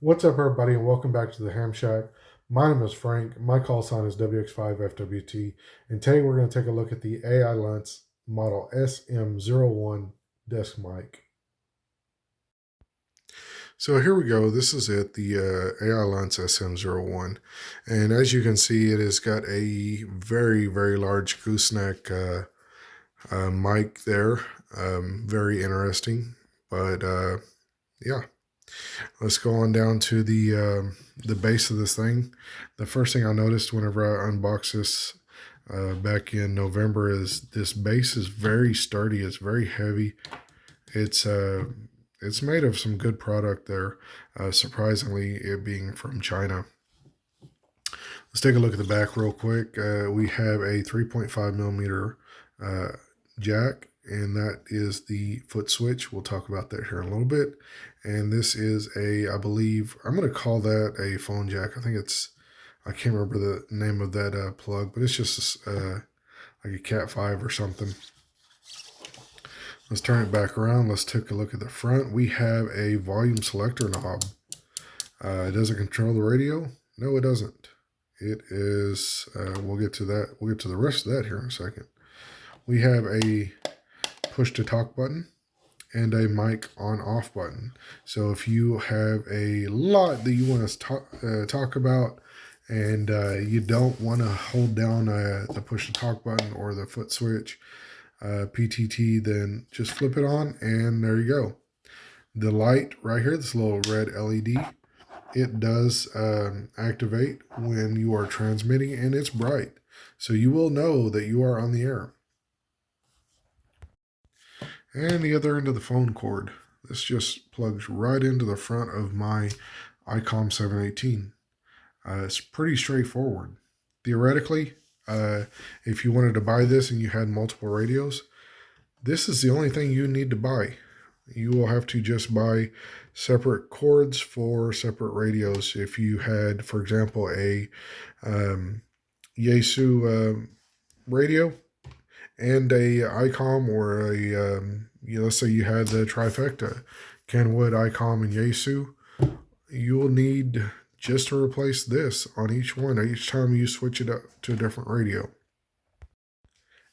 What's up, everybody, and welcome back to the Ham Shack. My name is Frank. My call sign is WX5FWT, and today we're going to take a look at the AILUNCE Model SM-01 Desk Mic. So here we go. This is it, the AILUNCE SM-01, and as you can see, it has got a very, very large gooseneck mic there. Very interesting, but yeah. Let's go on down to the base of this thing. The first thing I noticed whenever I unboxed this back in November is this base is very sturdy. It's very heavy. It's made of some good product there. Surprisingly, it being from China. Let's take a look at the back real quick. We have a 3.5 millimeter jack, and that is the Footswitch. We'll talk about that here in a little bit. And this is I believe, I'm going to call that a phone jack. I can't remember the name of that plug, but it's just like a Cat 5 or something. Let's turn it back around. Let's take a look at the front. We have a volume selector knob. Does it control the radio? No, it doesn't. It is, we'll get to that. We'll get to the rest of that here in a second. We have a push to talk button and a mic on off button. So if you have a lot that you want to talk about and you don't want to hold down the push to talk button or the foot switch PTT, then just flip it on and there you go. The light right here, this little red LED, it does activate when you are transmitting, and it's bright. So you will know that you are on the air. And the other end of the phone cord, this just plugs right into the front of my ICOM 718. It's pretty straightforward. Theoretically, if you wanted to buy this and you had multiple radios, this is the only thing you need to buy. You will have to just buy separate cords for separate radios. If you had, for example, a Yaesu radio and a ICOM, or let's say you had the trifecta, Kenwood, ICOM, and Yaesu, you will need just to replace this on each one, each time you switch it up to a different radio.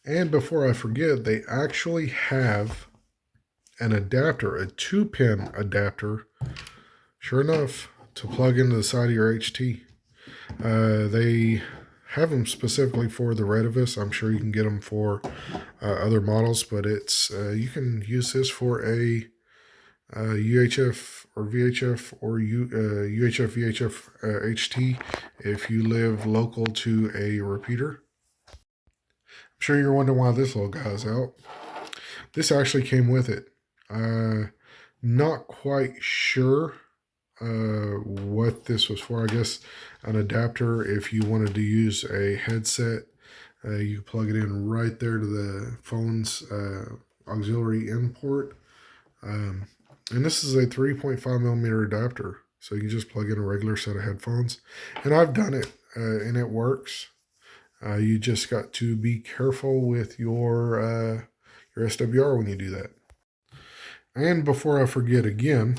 And before I forget, they actually have an adapter, a 2-pin adapter, sure enough, to plug into the side of your HT. They have them specifically for the Retevis. I'm sure you can get them for other models, but it's you can use this for a UHF or VHF or UHF VHF HT if you live local to a repeater. I'm sure you're wondering why this little guy's out. This actually came with it. Not quite sure what this was for. I guess an adapter if you wanted to use a headset. You plug it in right there to the phone's auxiliary in port. And this is a 3.5 millimeter adapter. So you just plug in a regular set of headphones. And I've done it and it works. You just got to be careful with your SWR when you do that. And before I forget again,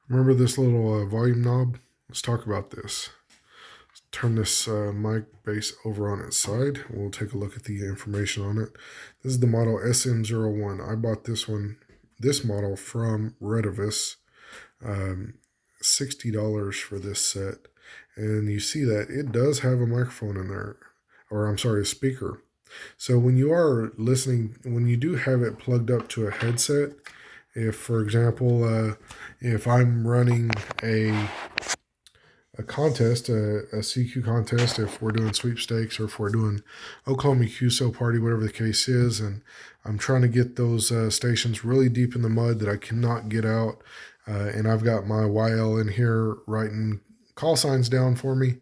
remember this little volume knob? Let's talk about this. Let's turn this mic base over on its side. We'll take a look at the information on it. This is the model SM-01. I bought this model from Retevis. $60 for this set. And you see that it does have a microphone in there, or I'm sorry, a speaker. So when you are listening, when you do have it plugged up to a headset, if, for example, if I'm running a contest, a CQ contest, if we're doing sweepstakes or if we're doing Oklahoma QSO party, whatever the case is, and I'm trying to get those stations really deep in the mud that I cannot get out, and I've got my YL in here writing call signs down for me,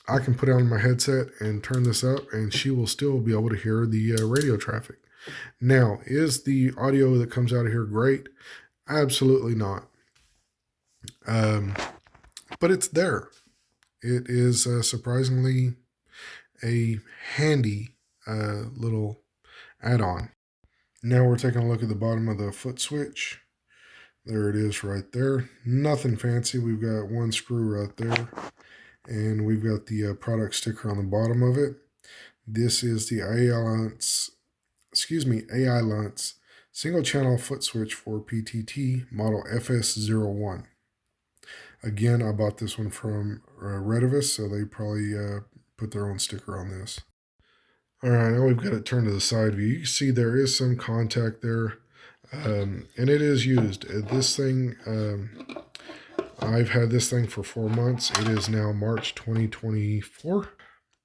I can put it on my headset and turn this up, and she will still be able to hear the radio traffic. Now, is the audio that comes out of here great? Absolutely not. But it's there. It is surprisingly a handy little add-on. Now we're taking a look at the bottom of the foot switch. There it is right there. Nothing fancy. We've got one screw right there. And we've got the product sticker on the bottom of it. This is the AILUNCE single channel foot switch for PTT model FS-01. Again, I bought this one from Redivis, so they probably put their own sticker on this. All right, now we've got it turned to the side view. You can see there is some contact there, and it is used. This thing, I've had this thing for 4 months. It is now March 2024.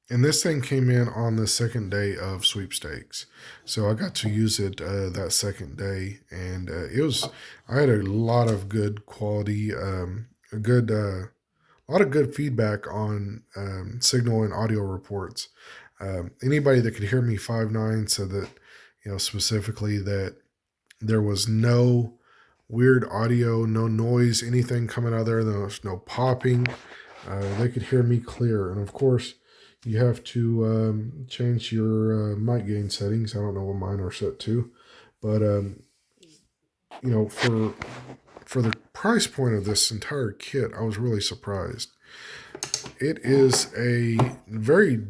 And this thing came in on the second day of sweepstakes. So I got to use it that second day. And I had a lot of good quality, a lot of good feedback on signal and audio reports. Anybody that could hear me 5.9 said that, specifically that there was no weird audio, no noise, anything coming out of there. There was no popping. They could hear me clear. And of course, you have to change your mic gain settings. I don't know what mine are set to, but for the price point of this entire kit, I was really surprised. It is a very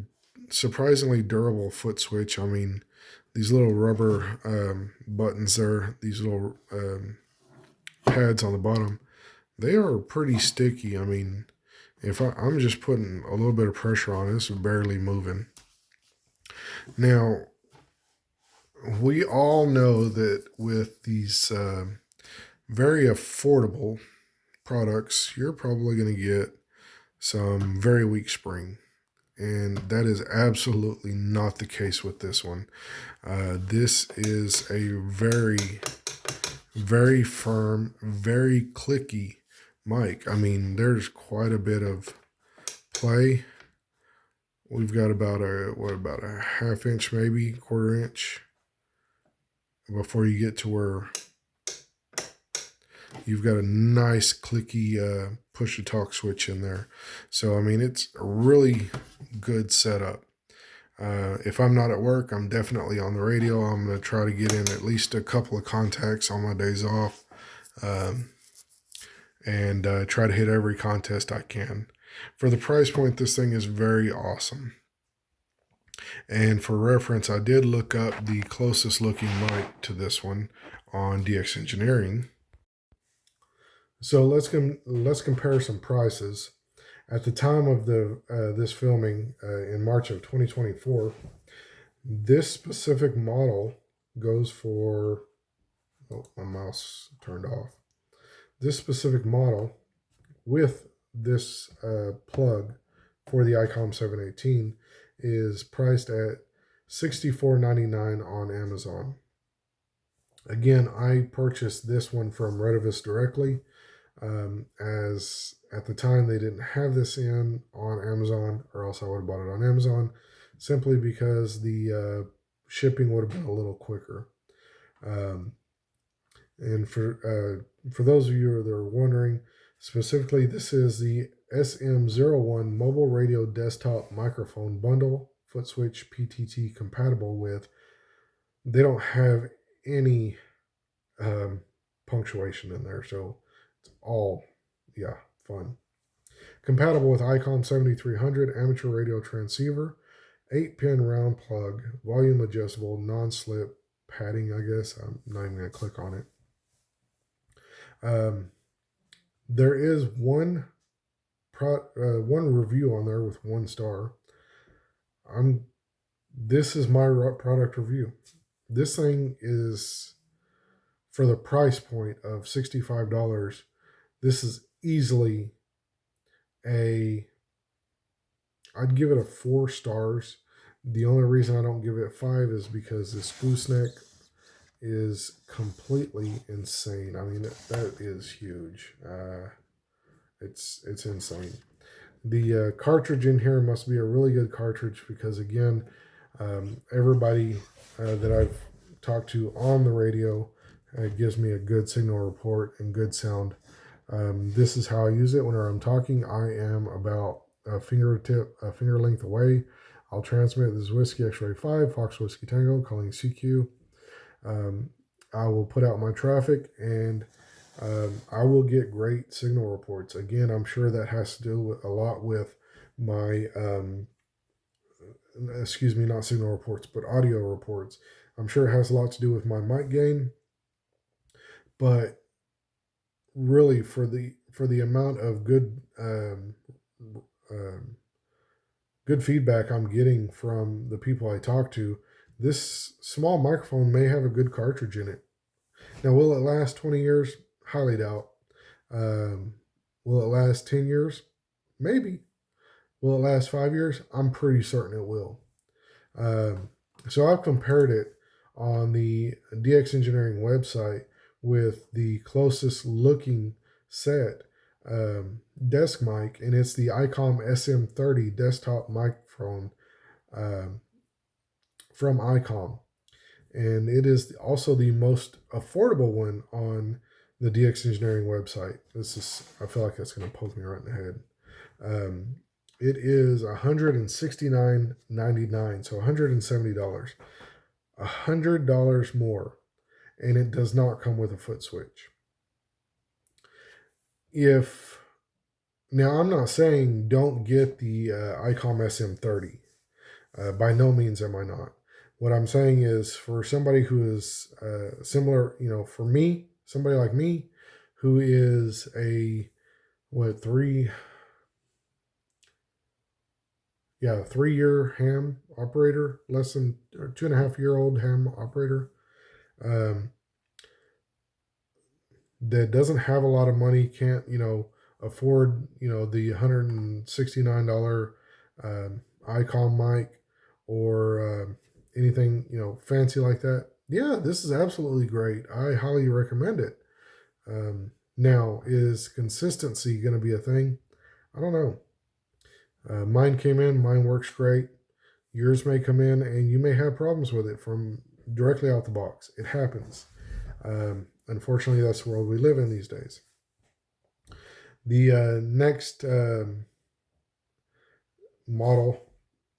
surprisingly durable foot switch. I mean, these little rubber buttons there, these little pads on the bottom, they are pretty sticky. I mean, if I'm just putting a little bit of pressure on it, it's barely moving. Now, we all know that with these very affordable products, you're probably going to get some very weak spring. And that is absolutely not the case with this one. This is a very, very firm, very clicky mic. I mean, there's quite a bit of play. We've got about a half inch, maybe quarter inch before you get to where you've got a nice clicky push to talk switch in there. So, I mean, it's a really good setup. If I'm not at work, I'm definitely on the radio. I'm going to try to get in at least a couple of contacts on my days off. And try to hit every contest I can. For the price point, this thing is very awesome. And for reference, I did look up the closest looking mic to this one on DX Engineering. So let's compare some prices. At the time of this filming in March of 2024, this specific model goes for, oh, my mouse turned off. This specific model with this plug for the ICOM 718 is priced at $64.99 on Amazon. Again, I purchased this one from Redivis directly, as at the time they didn't have this on Amazon, or else I would have bought it on Amazon, simply because the shipping would have been a little quicker. And for those of you that are wondering, specifically, this is the SM-01 Mobile Radio Desktop Microphone Bundle, Footswitch PTT compatible with. They don't have any punctuation in there, so it's all, fun. Compatible with ICOM 7300 amateur radio transceiver, 8-pin round plug, volume adjustable, non-slip padding, I guess. I'm not even going to click on it. There is one review on there with 1 star. This is my product review. This thing is, for the price point of $65, this is easily I'd give it a 4 stars. The only reason I don't give it 5 is because this gooseneck is completely insane. I mean, that is huge. It's insane. The cartridge in here must be a really good cartridge because, again, everybody that I've talked to on the radio gives me a good signal report and good sound. This is how I use it whenever I'm talking. I am about a finger length away. I'll transmit this Whiskey X-Ray 5, Fox Whiskey Tango, calling CQ. I will put out my traffic, and I will get great signal reports. Again, I'm sure that has to do with a lot with my, excuse me, not signal reports, but audio reports. I'm sure it has a lot to do with my mic gain, but really for the amount of um, good feedback I'm getting from the people I talk to, this small microphone may have a good cartridge in it. Now, will it last 20 years? Highly doubt. Um, will it last 10 years? Maybe. Will it last 5 years? I'm pretty certain it will. Um, so I've compared it on the DX Engineering website with the closest looking set desk mic, and it's the ICOM SM-30 desktop microphone um, from ICOM. And it is also the most affordable one on the DX Engineering website. I feel like that's going to poke me right in the head. Um, it is $169.99, so $170, $100 more, and it does not come with a Footswitch. If Now, I'm not saying don't get the ICOM SM-30. By no means am I not. What I'm saying is for somebody who is similar, for me, somebody like me, who is a what 3 year ham operator, less than 2.5 year old ham operator, um, that doesn't have a lot of money, can't afford the $169 ICOM mic or anything fancy like that. Yeah, this is absolutely great. I highly recommend it. Now, is consistency going to be a thing? I don't know. Mine came in, mine works great. Yours may come in, and you may have problems with it from directly out the box. It happens. Unfortunately, that's the world we live in these days. The next model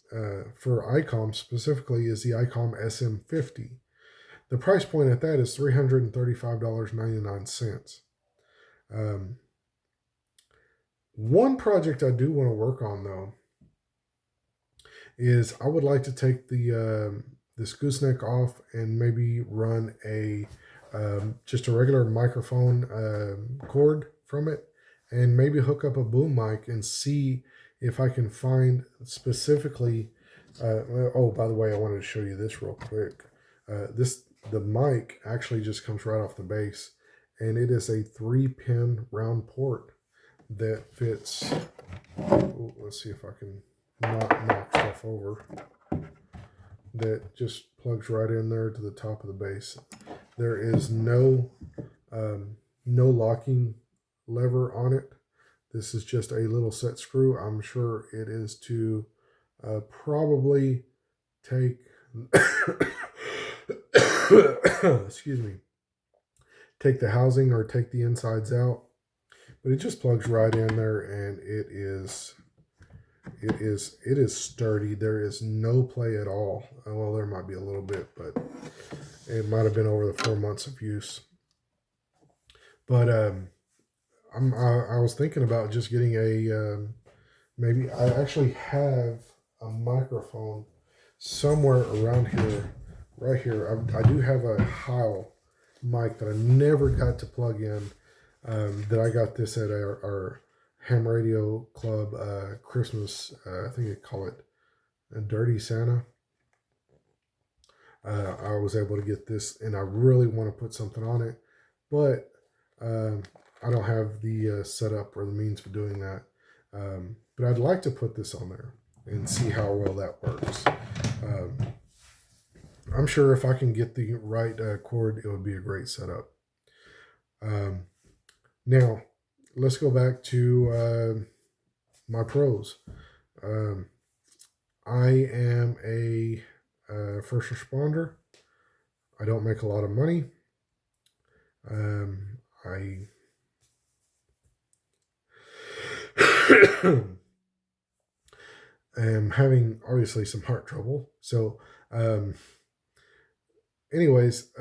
for ICOM specifically is the ICOM SM-50. The price point at that is $335.99. One project I do want to work on, though, is I would like to take this gooseneck off and maybe run just a regular microphone cord from it, and maybe hook up a boom mic and see if I can find specifically. Oh, by the way, I wanted to show you this real quick. The mic actually just comes right off the base, and it is a 3-pin round port that fits. Let's see if I can not knock stuff over. That just plugs right in there to the top of the base. There is no locking lever on it. This is just a little set screw. I'm sure it is to probably take excuse me, take the housing or take the insides out, but it just plugs right in there, and it is sturdy. There is no play at all. Well, there might be a little bit, but it might have been over the 4 months of use. But I was thinking about just getting maybe I actually have a microphone somewhere around here, right here. I do have a Heil mic that I never got to plug in. That I got this at our ham radio club Christmas. I think they call it a Dirty Santa. I was able to get this, and I really want to put something on it, but I don't have the setup or the means for doing that. But I'd like to put this on there and see how well that works. I'm sure if I can get the right cord, it would be a great setup. Now, let's go back to my pros. I am a first responder. I don't make a lot of money. I am having obviously some heart trouble. So, anyways,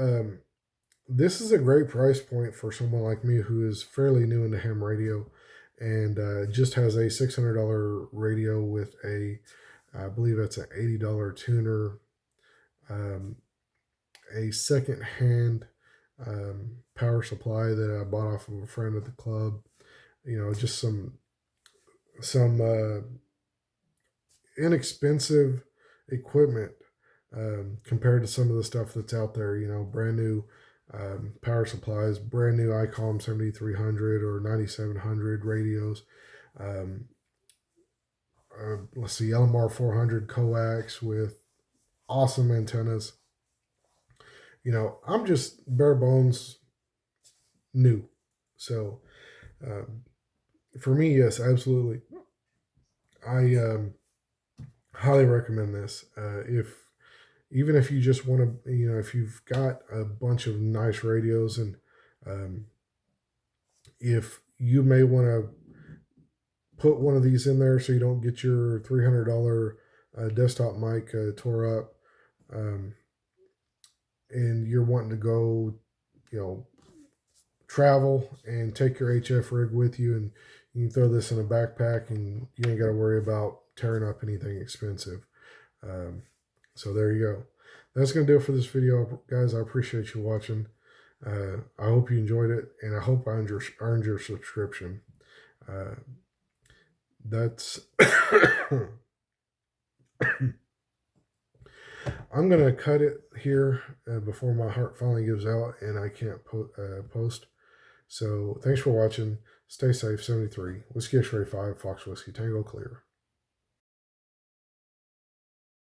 this is a great price point for someone like me who is fairly new into ham radio, and just has a $600 radio with I believe it's an $80 tuner, um, a second-hand power supply that I bought off of a friend at the club. Just some inexpensive equipment compared to some of the stuff that's out there. Brand new power supplies, brand new ICOM 7300 or 9700 radios. Um, let's see, LMR 400 coax with awesome antennas. I'm just bare bones new. So um, for me, yes, absolutely. I highly recommend this. If you just want to, if you've got a bunch of nice radios, and um, if you may want to put one of these in there so you don't get your $300 desktop mic tore up, um, and you're wanting to go, travel and take your HF rig with you, and you can throw this in a backpack and you ain't got to worry about tearing up anything expensive. Um, so there you go. That's going to do it for this video, guys. I appreciate you watching. I hope you enjoyed it, and I hope I earned your subscription. That's I'm going to cut it here before my heart finally gives out and I can't post. So thanks for watching. Stay safe. 73 Whiskey X-Ray 5 Fox Whiskey Tango Clear.